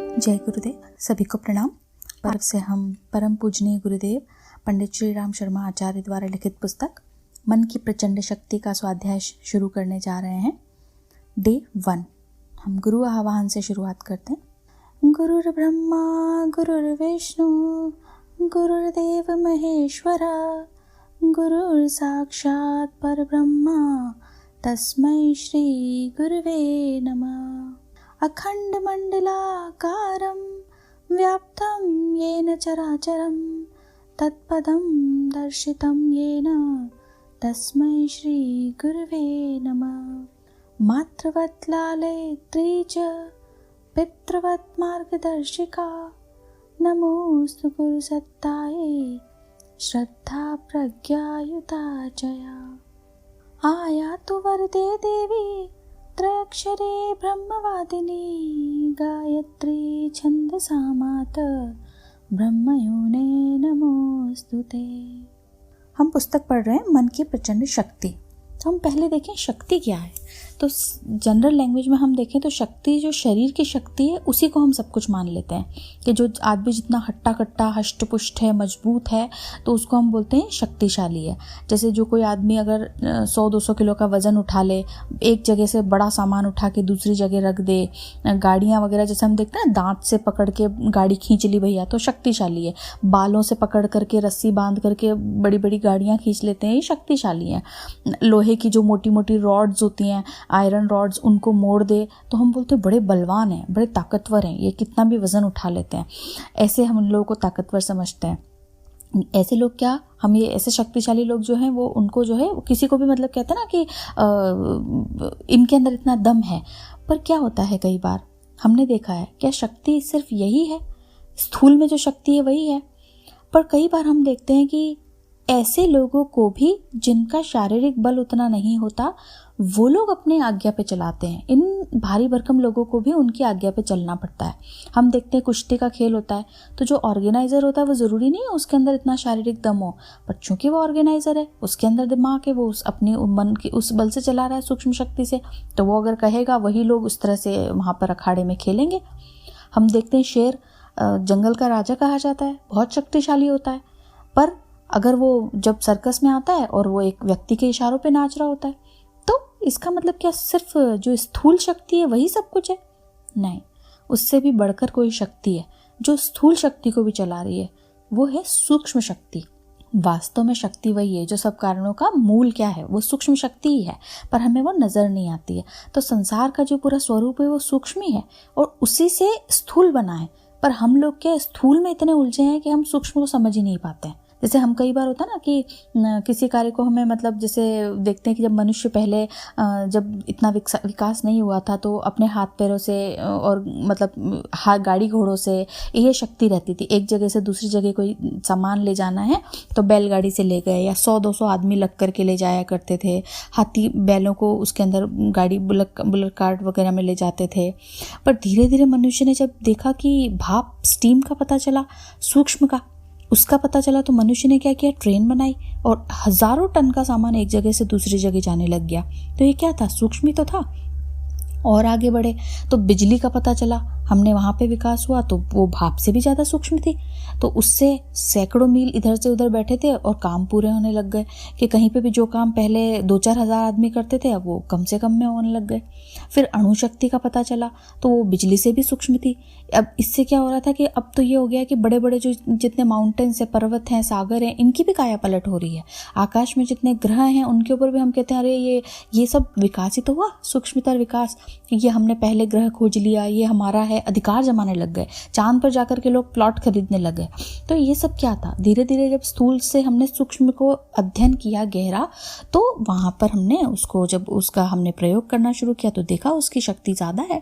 जय गुरुदेव। सभी को प्रणाम। पर्व से हम परम पूजनीय गुरुदेव पंडित श्री राम शर्मा आचार्य द्वारा लिखित पुस्तक मन की प्रचंड शक्ति का स्वाध्याय शुरू करने जा रहे हैं। डे 1 हम गुरु आवाहन से शुरुआत करते हैं। गुरुर् ब्रह्मा गुरुर्विष्णु गुरुर्देव महेश्वरा गुरुर् साक्षात् परब्रह्मा तस्मै श्री गुरुवे नमः। अखण्डमण्डलाकारं व्याप्तं येन चराचरं तत्पदं दर्शितं येन तस्मै श्री गुरुवे नमः। मातृवत् लालयित्री च पितृवत् मार्गदर्शिका नमोऽस्तु गुरुसत्तायै श्रद्धा प्रज्ञायुता जया। आयातु वरदे देवी त्रयक्षरे ब्रह्मवादिनी गायत्री छन्दसा माता ब्रह्मयोने नमोस्तुते। हम पुस्तक पढ़ रहे हैं मन की प्रचंड शक्ति। तो हम पहले देखें शक्ति क्या है। तो जनरल लैंग्वेज में हम देखें तो शक्ति जो शरीर की शक्ति है उसी को हम सब कुछ मान लेते हैं कि जो आदमी जितना हट्टा कट्टा हष्ट पुष्ट है मजबूत है तो उसको हम बोलते हैं शक्तिशाली है। जैसे जो कोई आदमी अगर 100-200 किलो का वज़न उठा ले, एक जगह से बड़ा सामान उठा के दूसरी जगह रख दे, गाड़ियाँ वगैरह जैसे हम देखते हैं दांत से पकड़ के गाड़ी खींच ली भैया तो शक्तिशाली है। बालों से पकड़ करके रस्सी बांध करके बड़ी बड़ी गाड़ियाँ खींच लेते हैं, ये शक्तिशाली है। लोहे की जो मोटी मोटी रॉड्स होती हैं, आयरन रॉड्स, उनको मोड़ दे तो हम बोलते हैं बड़े बलवान हैं, बड़े ताकतवर हैं, ये कितना भी वज़न उठा लेते हैं। ऐसे हम लोगों को ताकतवर समझते हैं। ऐसे लोग क्या, हम ये ऐसे शक्तिशाली लोग जो हैं वो उनको जो है किसी को भी मतलब कहते हैं ना कि इनके अंदर इतना दम है। पर क्या होता है कई बार हमने देखा है, क्या शक्ति सिर्फ यही है? स्थूल में जो शक्ति है वही है। पर कई बार हम देखते हैं कि ऐसे लोगों को भी जिनका शारीरिक बल उतना नहीं होता वो लोग अपने आज्ञा पे चलाते हैं। इन भारी भरकम लोगों को भी उनकी आज्ञा पे चलना पड़ता है। हम देखते हैं कुश्ती का खेल होता है तो जो ऑर्गेनाइजर होता है वो ज़रूरी नहीं है उसके अंदर इतना शारीरिक दम हो, पर चूंकि वो ऑर्गेनाइजर है उसके अंदर दिमाग है, वो अपने मन की उस बल से चला रहा है, सूक्ष्म शक्ति से, तो वो अगर कहेगा वही लोग उस तरह से वहाँ पर अखाड़े में खेलेंगे। हम देखते हैं शेर जंगल का राजा कहा जाता है, बहुत शक्तिशाली होता है, पर अगर वो जब सर्कस में आता है और वो एक व्यक्ति के इशारों पे नाच रहा होता है तो इसका मतलब क्या सिर्फ जो स्थूल शक्ति है वही सब कुछ है? नहीं, उससे भी बढ़कर कोई शक्ति है जो स्थूल शक्ति को भी चला रही है, वो है सूक्ष्म शक्ति। वास्तव में शक्ति वही है जो सब कारणों का मूल क्या है, वो सूक्ष्म शक्ति ही है, पर हमें वो नज़र नहीं आती है। तो संसार का जो पूरा स्वरूप है वो सूक्ष्म ही है और उसी से स्थूल बना है। पर हम लोग क्या स्थूल में इतने उलझे हैं कि हम सूक्ष्म को समझ ही नहीं पाते हैं। जैसे हम कई बार होता है ना कि किसी कार्य को हमें मतलब जैसे देखते हैं कि जब मनुष्य पहले जब इतना विकास नहीं हुआ था तो अपने हाथ पैरों से और मतलब गाड़ी घोड़ों से ये शक्ति रहती थी। एक जगह से दूसरी जगह कोई सामान ले जाना है तो बैलगाड़ी से ले गए, या 100-200 आदमी लग करके ले जाया करते थे। हाथी बैलों को उसके अंदर गाड़ी बुलक कार्ट वगैरह में ले जाते थे। पर धीरे धीरे मनुष्य ने जब देखा कि भाप स्टीम का पता चला, सूक्ष्म का उसका पता चला, तो मनुष्य ने क्या किया, ट्रेन बनाई और हजारों टन का सामान एक जगह से दूसरी जगह जाने लग गया। तो ये क्या था, सूक्ष्म ही तो था। और आगे बढ़े तो बिजली का पता चला, हमने वहाँ पे विकास हुआ तो वो भाप से भी ज़्यादा सूक्ष्म थी, तो उससे सैकड़ों मील इधर से उधर बैठे थे और काम पूरे होने लग गए कि कहीं पे भी जो काम पहले 2-4 हज़ार आदमी करते थे अब वो कम से कम में होने लग गए। फिर अणु शक्ति का पता चला तो वो बिजली से भी सूक्ष्म थी। अब इससे क्या हो रहा था कि अब तो ये हो गया कि बड़े बड़े जो जितने माउंटेन्स है, पर्वत हैं, सागर हैं, इनकी भी काया पलट हो रही है। आकाश में जितने ग्रह हैं उनके ऊपर भी हम कहते हैं अरे ये सब विकास ही तो हुआ, सूक्ष्मतर विकास। ये हमने पहले ग्रह खोज लिया, ये हमारा है, अधिकार जमाने लग गए, चांद पर जाकर के लोग प्लॉट खरीदने लग गए। तो ये सब क्या था, धीरे धीरे जब स्थूल से हमने सूक्ष्म को अध्ययन किया गहरा तो वहाँ पर हमने उसको जब उसका हमने प्रयोग करना शुरू किया तो देखा उसकी शक्ति ज़्यादा है।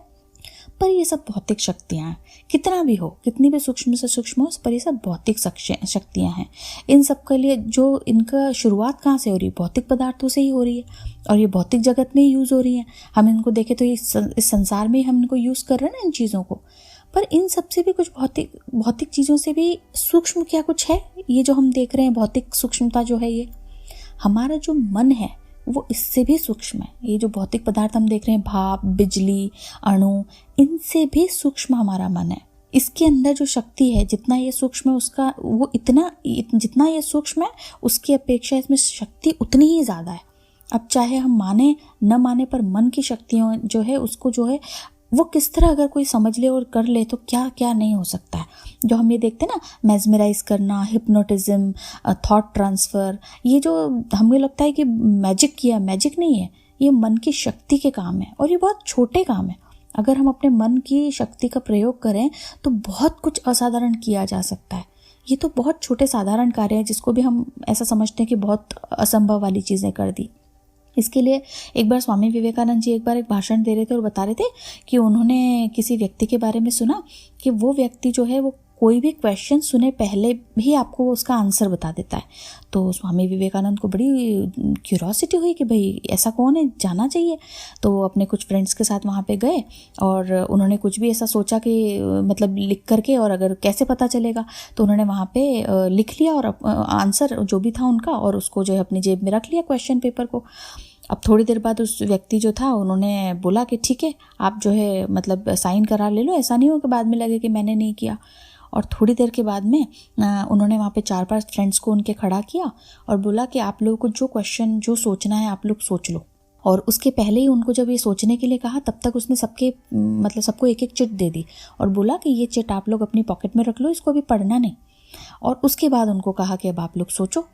पर ये सब भौतिक शक्तियाँ हैं, कितना भी हो, कितनी भी सूक्ष्म से सूक्ष्म हो, पर ये सब भौतिक शक्तियाँ हैं। इन सब के लिए जो इनका शुरुआत कहाँ से हो रही है, भौतिक पदार्थों से ही हो रही है और ये भौतिक जगत में ही यूज़ हो रही हैं। हम इनको देखें तो इस संसार में ही हम इनको यूज़ कर रहे हैं ना इन चीज़ों को। पर इन सब से भी कुछ भौतिक चीज़ों से भी सूक्ष्म क्या कुछ है, ये जो हम देख रहे हैं भौतिक सूक्ष्मता जो है, ये हमारा जो मन है वो इससे भी सूक्ष्म है। ये जो भौतिक पदार्थ हम देख रहे हैं, भाप, बिजली, अणु, इनसे भी सूक्ष्म हमारा मन है। इसके अंदर जो शक्ति है, जितना ये सूक्ष्म है उसका वो जितना ये सूक्ष्म है उसकी अपेक्षा इसमें शक्ति उतनी ही ज़्यादा है। अब चाहे हम माने न माने, पर मन की शक्तियों जो है उसको जो है वो किस तरह अगर कोई समझ ले और कर ले तो क्या क्या नहीं हो सकता है। जो हम ये देखते हैं ना, मेस्मराइज करना, हिप्नोटिज्म, थॉट ट्रांसफ़र, ये जो हमें लगता है कि मैजिक किया, मैजिक नहीं है, ये मन की शक्ति के काम है और ये बहुत छोटे काम है। अगर हम अपने मन की शक्ति का प्रयोग करें तो बहुत कुछ असाधारण किया जा सकता है। ये तो बहुत छोटे साधारण कार्य हैं जिसको भी हम ऐसा समझते हैं कि बहुत असंभव वाली चीज़ें कर दी। इसके लिए एक बार स्वामी विवेकानंद जी एक बार एक भाषण दे रहे थे और बता रहे थे कि उन्होंने किसी व्यक्ति के बारे में सुना कि वो व्यक्ति जो है वो कोई भी क्वेश्चन सुने पहले भी आपको उसका आंसर बता देता है। तो स्वामी विवेकानंद को बड़ी क्यूरोसिटी हुई कि भाई ऐसा कौन है, जाना चाहिए। तो अपने कुछ फ्रेंड्स के साथ वहाँ पे गए और उन्होंने कुछ भी ऐसा सोचा कि मतलब लिख करके, और अगर कैसे पता चलेगा, तो उन्होंने वहाँ पे लिख लिया और आंसर जो भी था उनका और उसको जो है अपनी जेब में रख लिया क्वेश्चन पेपर को। अब थोड़ी देर बाद उस व्यक्ति जो था उन्होंने बोला कि ठीक है, आप जो है मतलब साइन करा ले लो, ऐसा नहीं हो कि बाद में लगे कि मैंने नहीं किया। और थोड़ी देर के बाद में उन्होंने वहाँ पे 4-5 फ्रेंड्स को उनके खड़ा किया और बोला कि आप लोगों को जो क्वेश्चन जो सोचना है आप लोग सोच लो। और उसके पहले ही उनको जब ये सोचने के लिए कहा तब तक उसने सबको एक एक चिट दे दी और बोला कि ये चिट आप लोग अपनी पॉकेट में रख लो, इसको अभी पढ़ना नहीं। और उसके बाद उनको कहा कि अब आप लोग सोचो।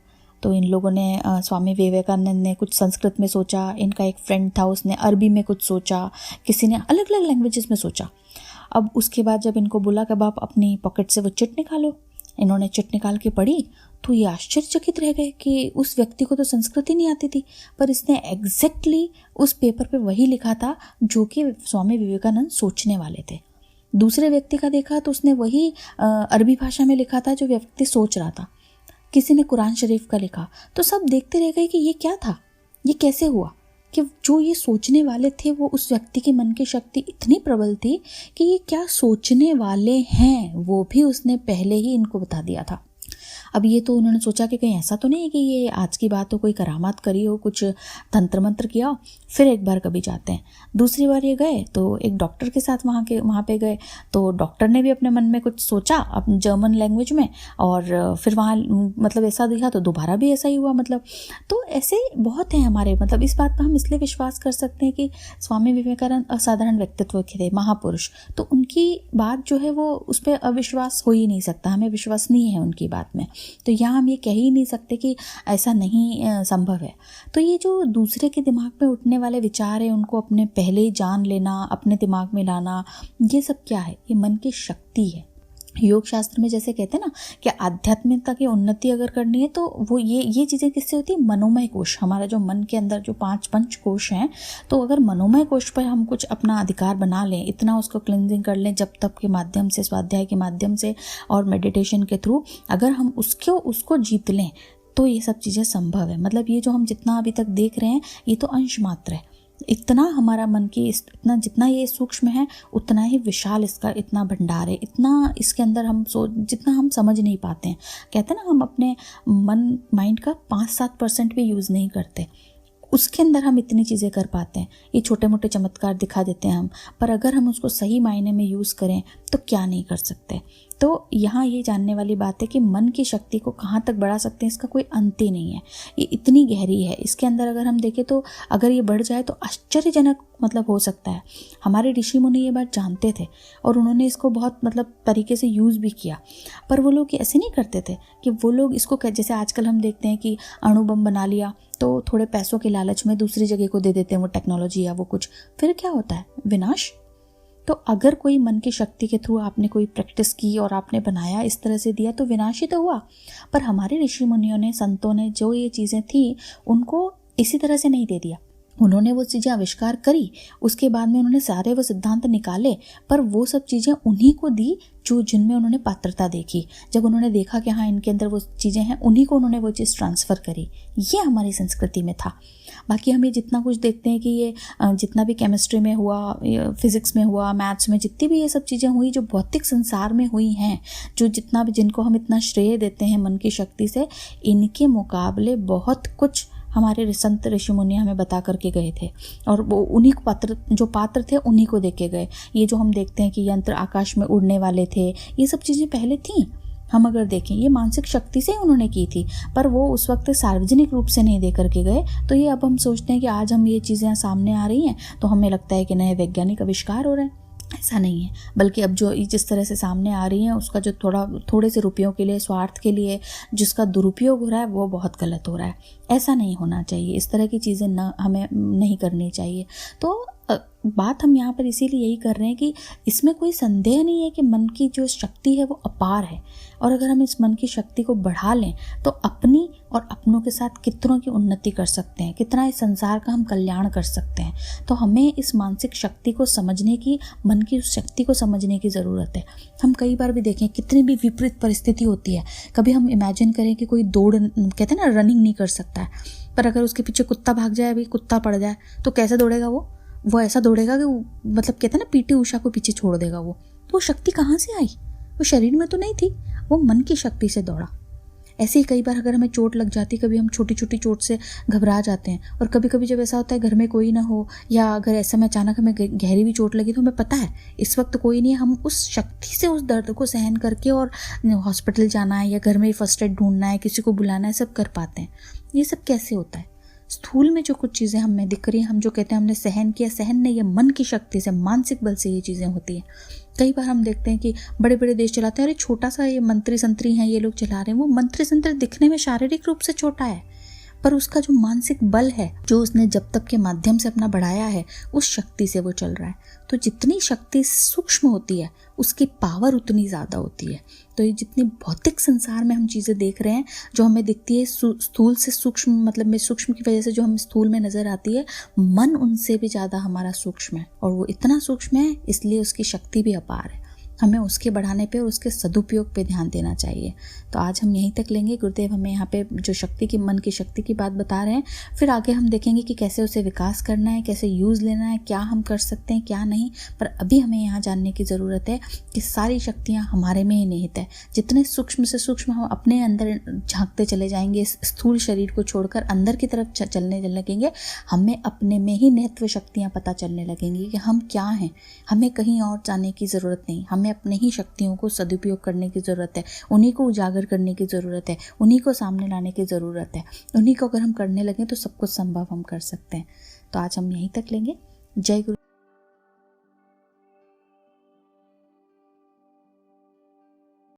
तो इन लोगों ने स्वामी विवेकानंद ने कुछ संस्कृत में सोचा, इनका एक फ्रेंड था उसने अरबी में कुछ सोचा, किसी ने अलग अलग लैंग्वेजेस में सोचा। अब उसके बाद जब इनको बोला कि अब आप अपनी पॉकेट से वो चिट निकालो, इन्होंने चिट निकाल के पढ़ी तो ये आश्चर्यचकित रह गए कि उस व्यक्ति को तो संस्कृत ही नहीं आती थी, पर इसने एग्जैक्टली उस पेपर पे वही लिखा था जो कि स्वामी विवेकानंद सोचने वाले थे। दूसरे व्यक्ति का देखा तो उसने वही अरबी भाषा में लिखा था जो व्यक्ति सोच रहा था। किसी ने कुरान शरीफ का लिखा। तो सब देखते रह गए कि ये क्या था, ये कैसे हुआ कि जो ये सोचने वाले थे वो उस व्यक्ति के मन की शक्ति इतनी प्रबल थी कि ये क्या सोचने वाले हैं वो भी उसने पहले ही इनको बता दिया था। अब ये तो उन्होंने सोचा कि कहीं ऐसा तो नहीं है कि ये आज की बात हो, कोई करामात करी हो, कुछ तंत्र मंत्र किया हो। फिर एक बार कभी जाते हैं, दूसरी बार ये गए तो एक डॉक्टर के साथ वहाँ पे गए तो डॉक्टर ने भी अपने मन में कुछ सोचा अपने जर्मन लैंग्वेज में और फिर वहाँ मतलब ऐसा दिखा तो दोबारा भी ऐसा ही हुआ। मतलब तो ऐसे बहुत हैं हमारे, मतलब इस बात पर हम इसलिए विश्वास कर सकते हैं कि स्वामी विवेकानंद असाधारण व्यक्तित्व के थे, महापुरुष, तो उनकी बात जो है वो उस पर अविश्वास हो ही नहीं सकता, हमें विश्वास नहीं है उनकी बात में। तो यहाँ हम ये कह ही नहीं सकते कि ऐसा नहीं संभव है। तो ये जो दूसरे के दिमाग में उठने वाले विचार है उनको अपने पहले ही जान लेना, अपने दिमाग में लाना, ये सब क्या है? ये मन की शक्ति है। योग शास्त्र में जैसे कहते हैं ना कि आध्यात्मिकता की उन्नति अगर करनी है तो वो ये चीज़ें किससे होती है? मनोमय कोश, हमारा जो मन के अंदर जो 5 पंच कोश हैं, तो अगर मनोमय कोश पर हम कुछ अपना अधिकार बना लें, इतना उसको क्लिनजिंग कर लें जप तप के माध्यम से, स्वाध्याय के माध्यम से और मेडिटेशन के थ्रू, अगर हम उसको जीत लें तो ये सब चीज़ें संभव है। मतलब ये जो हम जितना अभी तक देख रहे हैं ये तो अंश मात्र है। इतना हमारा मन की इतना जितना ये सूक्ष्म है उतना ही विशाल इसका इतना भंडार है, इतना इसके अंदर जितना हम समझ नहीं पाते हैं। कहते हैं ना हम अपने माइंड का 5-7% भी यूज़ नहीं करते, उसके अंदर हम इतनी चीज़ें कर पाते हैं। ये छोटे मोटे चमत्कार दिखा देते हैं हम, पर अगर हम उसको सही मायने में यूज़ करें तो क्या नहीं कर सकते। तो यहाँ ये जानने वाली बात है कि मन की शक्ति को कहाँ तक बढ़ा सकते हैं, इसका कोई अंत ही नहीं है। ये इतनी गहरी है, इसके अंदर अगर हम देखें तो अगर ये बढ़ जाए तो आश्चर्यजनक मतलब हो सकता है। हमारे ऋषि मुनि ये बात जानते थे और उन्होंने इसको बहुत मतलब तरीके से यूज़ भी किया, पर वो लोग ऐसे नहीं करते थे कि वो लोग इसको जैसे आजकल हम देखते हैं कि अणु बम बना लिया तो थोड़े पैसों के लालच में दूसरी जगह को दे देते हैं वो टेक्नोलॉजी या वो कुछ, फिर क्या होता है? विनाश। तो अगर कोई मन की शक्ति के थ्रू आपने कोई प्रैक्टिस की और आपने बनाया इस तरह से दिया तो विनाश ही तो हुआ। पर हमारे ऋषि मुनियों ने, संतों ने जो ये चीज़ें थी उनको इसी तरह से नहीं दे दिया। उन्होंने वो चीज़ें आविष्कार करी, उसके बाद में उन्होंने सारे वो सिद्धांत निकाले, पर वो सब चीज़ें उन्हीं को दी जो जिनमें उन्होंने पात्रता देखी। जब उन्होंने देखा कि हाँ इनके अंदर वो चीज़ें हैं, उन्हीं को उन्होंने वो चीज़ ट्रांसफ़र करी। ये हमारी संस्कृति में था। बाकी हम ये जितना कुछ देखते हैं कि ये जितना भी केमिस्ट्री में हुआ, फिज़िक्स में हुआ, मैथ्स में, जितनी भी ये सब चीज़ें हुई जो भौतिक संसार में हुई हैं, जो जितना भी जिनको हम इतना श्रेय देते हैं मन की शक्ति से, इनके मुकाबले बहुत कुछ हमारे संत ऋषि मुनि हमें बता करके गए थे, और वो उन्हीं पात्र थे उन्हीं को देख के गए। ये जो हम देखते हैं कि यंत्र आकाश में उड़ने वाले थे, ये सब चीज़ें पहले थी। हम अगर देखें ये मानसिक शक्ति से ही उन्होंने की थी, पर वो उस वक्त सार्वजनिक रूप से नहीं दे करके गए। तो ये अब हम सोचते हैं कि आज हम ये चीज़ें सामने आ रही हैं तो हमें लगता है कि नए वैज्ञानिक आविष्कार हो रहे हैं। ऐसा नहीं है, बल्कि अब जो जिस तरह से सामने आ रही हैं उसका जो थोड़े से रुपयों के लिए, स्वार्थ के लिए जिसका दुरुपयोग हो रहा है वो बहुत गलत हो रहा है। ऐसा नहीं होना चाहिए, इस तरह की चीज़ें हमें नहीं करनी चाहिए। तो बात हम यहाँ पर इसीलिए यही कर रहे हैं कि इसमें कोई संदेह नहीं है कि मन की जो शक्ति है वो अपार है, और अगर हम इस मन की शक्ति को बढ़ा लें तो अपनी और अपनों के साथ कितनों की उन्नति कर सकते हैं, कितना इस संसार का हम कल्याण कर सकते हैं। तो हमें इस मानसिक शक्ति को समझने की, मन की उस शक्ति को समझने की ज़रूरत है। हम कई बार भी देखें कितनी भी विपरीत परिस्थिति होती है, कभी हम इमेजिन करें कि कोई कहते हैं ना रनिंग नहीं कर सकता है, पर अगर उसके पीछे कुत्ता भाग जाए, अभी कुत्ता पड़ जाए तो कैसे दौड़ेगा वो ऐसा दौड़ेगा कि मतलब कहते हैं ना पीटी उषा को पीछे छोड़ देगा। वो शक्ति कहाँ से आई? वो शरीर में तो नहीं थी, वो मन की शक्ति से दौड़ा। ऐसे ही कई बार अगर हमें चोट लग जाती, कभी हम छोटी छोटी चोट से घबरा जाते हैं, और कभी कभी जब ऐसा होता है घर में कोई ना हो, या अगर ऐसे में अचानक हमें गहरी भी चोट लगी तो हमें पता है इस वक्त कोई नहीं है, हम उस शक्ति से उस दर्द को सहन करके और हॉस्पिटल जाना है या घर में फर्स्ट एड ढूंढना है, किसी को बुलाना है, सब कर पाते हैं। ये सब कैसे होता है? स्थूल में जो कुछ चीज़ें हमें दिख रही हैं, हम जो कहते हैं हमने सहन किया, सहन नहीं, ये मन की शक्ति से, मानसिक बल से ये चीज़ें होती हैं। कई बार हम देखते हैं कि बड़े बड़े देश चलाते हैं, अरे छोटा सा ये मंत्री संतरी हैं, ये लोग चला रहे हैं, वो मंत्री संतरी दिखने में शारीरिक रूप से छोटा है, पर उसका जो मानसिक बल है, जो उसने जब तक के माध्यम से अपना बढ़ाया है, उस शक्ति से वो चल रहा है। तो जितनी शक्ति सूक्ष्म होती है उसकी पावर उतनी ज़्यादा होती है। तो ये जितनी भौतिक संसार में हम चीज़ें देख रहे हैं, जो हमें दिखती है स्थूल से सूक्ष्म, मतलब में सूक्ष्म की वजह से जो हम स्थूल में नज़र आती है, मन उनसे भी ज़्यादा हमारा सूक्ष्म है, और वो इतना सूक्ष्म है इसलिए उसकी शक्ति भी अपार है। हमें उसके बढ़ाने पे और उसके सदुपयोग पे ध्यान देना चाहिए। तो आज हम यहीं तक लेंगे। गुरुदेव हमें यहाँ पे जो शक्ति की, मन की शक्ति की बात बता रहे हैं, फिर आगे हम देखेंगे कि कैसे उसे विकास करना है, कैसे यूज़ लेना है, क्या हम कर सकते हैं क्या नहीं। पर अभी हमें यहाँ जानने की ज़रूरत है कि सारी शक्तियाँ हमारे में ही निहित है। जितने सूक्ष्म से सूक्ष्म हम अपने अंदर झांकते चले जाएंगे, इस स्थूल शरीर को छोड़कर अंदर की तरफ चलने लगेंगे, हमें अपने में ही निहित शक्तियाँ पता चलने लगेंगी कि हम क्या हैं। हमें कहीं और जाने की ज़रूरत नहीं, हमें अपने ही शक्तियों को सदुपयोग करने की ज़रूरत है, उन्हीं को उजागर करने की ज़रूरत है, उन्हीं को सामने लाने की ज़रूरत है। उन्हीं को अगर हम करने लगें तो सब कुछ संभव हम कर सकते हैं। तो आज हम यहीं तक लेंगे। जय गुरु।